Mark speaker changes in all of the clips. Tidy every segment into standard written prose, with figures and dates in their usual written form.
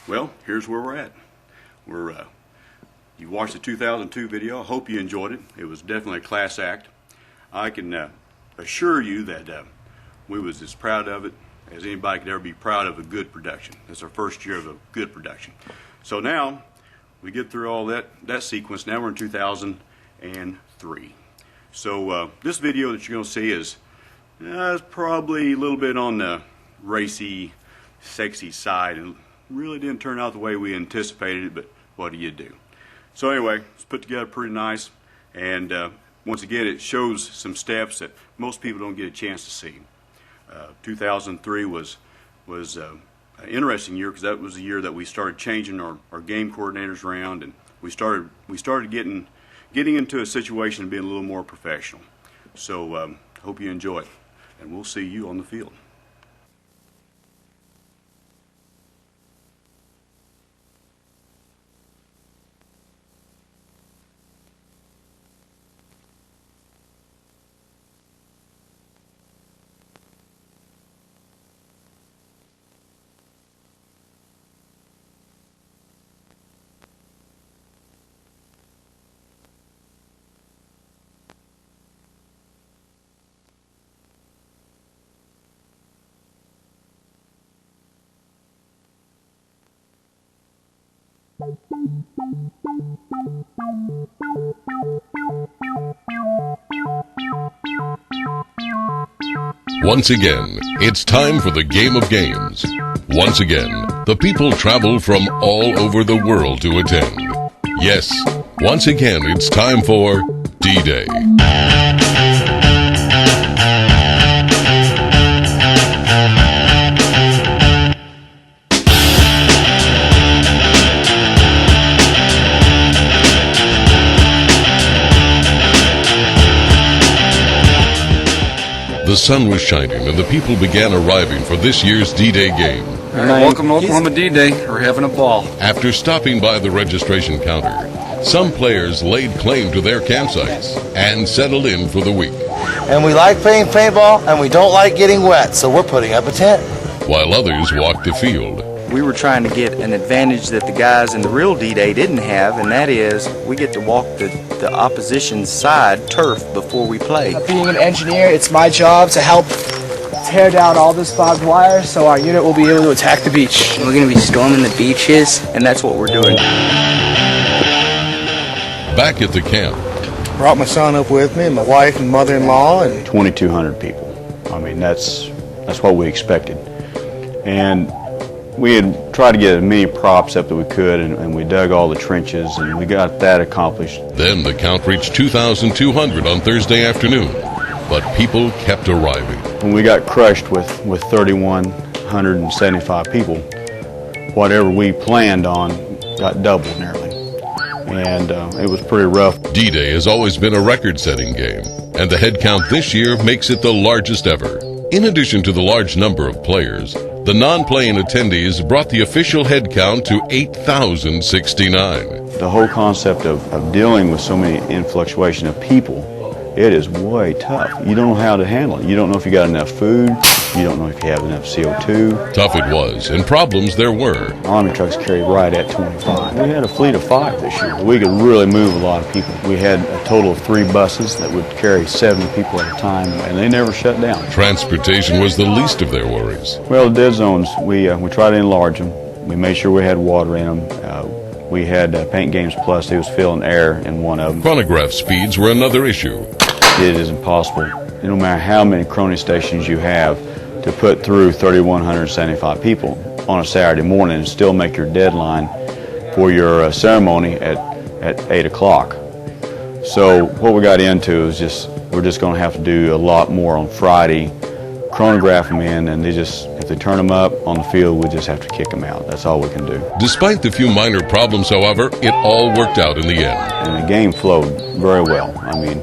Speaker 1: Well, here's where we're at. You watched the 2002 video. I hope you enjoyed it. It was definitely a class act. I can assure you that we was as proud of it as anybody could ever be proud of a good production. It's our first year of a good production. So now we get through all that sequence. Now we're in 2003. So this video that you're going to see is probably a little bit on the racy, sexy side, and really didn't turn out the way we anticipated it, but what do you do? So anyway, it's put together pretty nice, and once again it shows some steps that most people don't get a chance to see. 2003 was an interesting year because that was the year that we started changing our game coordinators around, and we started getting into a situation of being a little more professional. So hope you enjoy it, and we'll see you on the field.
Speaker 2: Once again, it's time for the game of games. Once again, the people travel from all over the world to attend. Yes, once again, it's time for D-Day. The sun was shining and the people began arriving for this year's D-Day game.
Speaker 3: All right, welcome to Oklahoma D-Day. We're having a ball.
Speaker 2: After stopping by the registration counter, some players laid claim to their campsites and settled in for the week.
Speaker 4: And we like playing paintball, and we don't like getting wet, so we're putting up a tent.
Speaker 2: While others walked the field.
Speaker 5: We were trying to get an advantage that the guys in the real D-Day didn't have, and that is we get to walk the opposition's side turf before we play.
Speaker 6: Being an engineer, it's my job to help tear down all this barbed wire so our unit will be able to attack the beach.
Speaker 5: We're going to be storming the beaches, and that's what we're doing.
Speaker 2: Back at the camp.
Speaker 4: Brought my son up with me, and my wife and mother-in-law, and
Speaker 7: 2,200 people. I mean, that's what we expected. And we had tried to get as many props up that we could, and we dug all the trenches, and we got that accomplished.
Speaker 2: Then the count reached 2,200 on Thursday afternoon, but people kept arriving.
Speaker 7: When we got crushed with 3,175 people, whatever we planned on got doubled nearly, and it was pretty rough.
Speaker 2: D-Day has always been a record-setting game, and the head count this year makes it the largest ever. In addition to the large number of players, the non-playing attendees brought the official head count to 8,069.
Speaker 7: The whole concept of dealing with so many influctuation of people, it is way tough. You don't know how to handle it. You don't know if you got enough food. You don't know if you have enough CO2.
Speaker 2: Tough it was, and problems there were.
Speaker 7: Army trucks carry right at 25. We had a fleet of 5 this year. We could really move a lot of people. We had a total of 3 buses that would carry 70 people at a time, and they never shut down.
Speaker 2: Transportation was the least of their worries.
Speaker 7: Well, the dead zones, we tried to enlarge them. We made sure we had water in them. We had Paint Games Plus. It was filling air in one of them.
Speaker 2: Chronograph speeds were another issue.
Speaker 7: It is impossible, no matter how many chrono stations you have, to put through 3,175 people on a Saturday morning and still make your deadline for your ceremony at 8 o'clock. So what we got into is we're just going to have to do a lot more on Friday, chronograph them in, and if they turn them up on the field, we just have to kick them out. That's all we can do.
Speaker 2: Despite the few minor problems, however, it all worked out in the end.
Speaker 7: And the game flowed very well. I mean,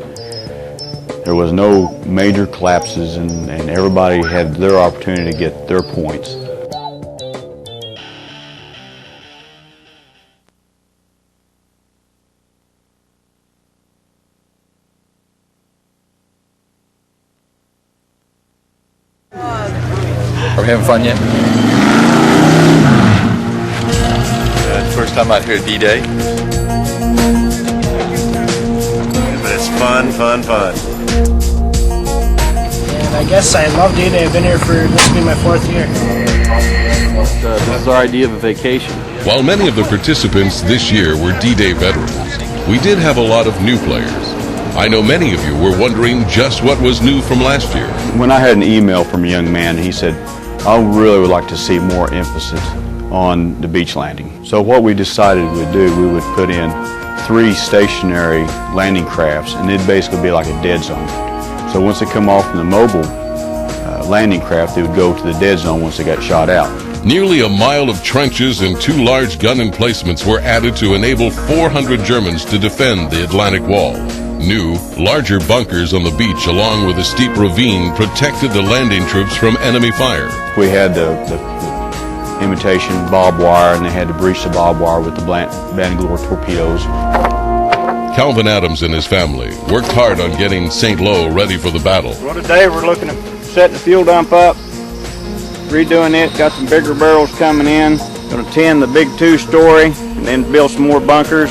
Speaker 7: there was no major collapses, and everybody had their opportunity to get their points.
Speaker 3: Are we having fun yet?
Speaker 8: first time out here at D-Day.
Speaker 9: But it's fun.
Speaker 6: And I guess I love D-Day. I've been here for, this will be my 4th year.
Speaker 3: This is our idea of a vacation.
Speaker 2: While many of the participants this year were D-Day veterans, we did have a lot of new players. I know many of you were wondering just what was new from last year.
Speaker 7: When I had an email from a young man, he said, I really would like to see more emphasis on the beach landing. So what we decided we'd do, we would put in 3 stationary landing crafts, and it'd basically be like a dead zone. So once they come off from the mobile landing craft, they would go to the dead zone once they got shot out.
Speaker 2: Nearly a mile of trenches and 2 large gun emplacements were added to enable 400 Germans to defend the Atlantic Wall. New, larger bunkers on the beach along with a steep ravine protected the landing troops from enemy fire.
Speaker 7: We had the imitation barbed wire, and they had to breach the barbed wire with the Bangalore torpedoes.
Speaker 2: Calvin Adams and his family worked hard on getting St. Lo ready for the battle.
Speaker 10: Well, today we're looking at setting the fuel dump up, redoing it, got some bigger barrels coming in, going to tin the big 2-story, and then build some more bunkers.